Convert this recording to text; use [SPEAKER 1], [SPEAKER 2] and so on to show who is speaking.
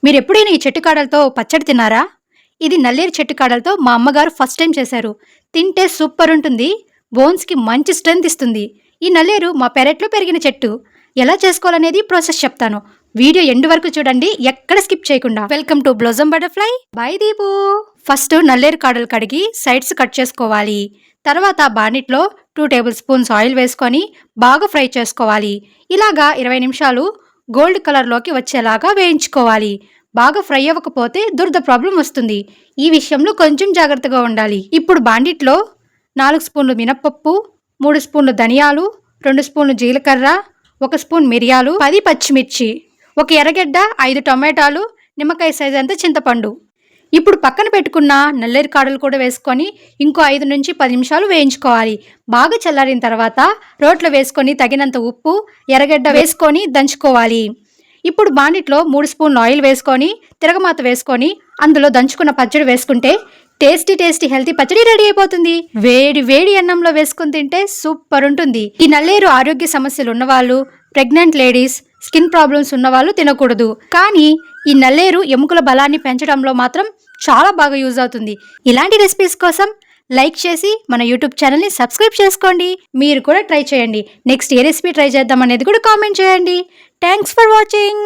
[SPEAKER 1] మీరెప్పుడైనా ఈ చెట్టు కాడలతో పచ్చడి తిన్నారా? ఇది నల్లేరు చెట్టు కాడలతో మా అమ్మగారు ఫస్ట్ టైం చేశారు. తింటే సూపర్ ఉంటుంది. బోన్స్‌కి మంచి స్ట్రెంత్ ఇస్తుంది. ఈ నల్లేరు మా పెరట్లో పెరిగిన చెట్టు. ఎలా చేసుకోవాలనేది ప్రాసెస్ చెప్తాను. వీడియో ఎండ్ వరకు చూడండి. ఎక్కడ స్కిప్ చేయకుండా. Welcome to blossom butterfly by Deepu. First నల్లేరు కాడలు కడిగి సైడ్స్ కట్ చేసుకోవాలి. తర్వాత బాండిట్లో 2 టేబుల్ స్పూన్స్ ఆయిల్ వేసుకొని బాగా ఫ్రై చేసుకోవాలి. ఇలాగా 20 నిమిషాలు గోల్డ్ కలర్లోకి వచ్చేలాగా వేయించుకోవాలి. బాగా ఫ్రై అవ్వకపోతే దురద ప్రాబ్లం వస్తుంది. ఈ విషయంలో కొంచెం జాగ్రత్తగా ఉండాలి. ఇప్పుడు బాండిట్లో 4 స్పూన్లు మినప్పప్పు, 3 స్పూన్లు ధనియాలు, 2 స్పూన్లు జీలకర్ర, 1 స్పూన్ మిరియాలు, 10 పచ్చిమిర్చి, 1 ఎర్రగడ్డ, 5 టొమాటోలు, నిమ్మకాయ సైజ్ అంత చింతపండు. ఇప్పుడు పక్కన పెట్టుకున్న నల్లేరు కాడలు కూడా వేసుకొని ఇంకో 5 నుంచి 10 నిమిషాలు వేయించుకోవాలి. బాగా చల్లారిన తర్వాత రోట్లో వేసుకొని తగినంత ఉప్పు, ఎర్రగడ్డ వేసుకొని దంచుకోవాలి. ఇప్పుడు బాండిట్లో 3 స్పూన్లు ఆయిల్ వేసుకొని తిరగమాత వేసుకొని అందులో దంచుకున్న పచ్చడి వేసుకుంటే టేస్టీ హెల్తీ పచ్చడి రెడీ అయిపోతుంది. వేడి వేడి అన్నంలో వేసుకుని తింటే సూపర్ ఉంటుంది. ఈ నల్లేరు ఆరోగ్య సమస్యలు ఉన్నవాళ్ళు, ప్రెగ్నెంట్ లేడీస్, స్కిన్ ప్రాబ్లమ్స్ ఉన్నవాళ్ళు తినకూడదు. కానీ ఈ నల్లేరు ఎముకల బలాన్ని పెంచడంలో మాత్రం చాలా బాగా యూజ్ అవుతుంది. ఇలాంటి రెసిపీస్ కోసం లైక్ చేసి మన యూట్యూబ్ ఛానల్ని సబ్స్క్రైబ్ చేసుకోండి. మీరు కూడా ట్రై చేయండి. నెక్స్ట్ ఏ రెసిపీ ట్రై చేద్దాం అనేది కూడా కామెంట్ చేయండి. Thanks for watching.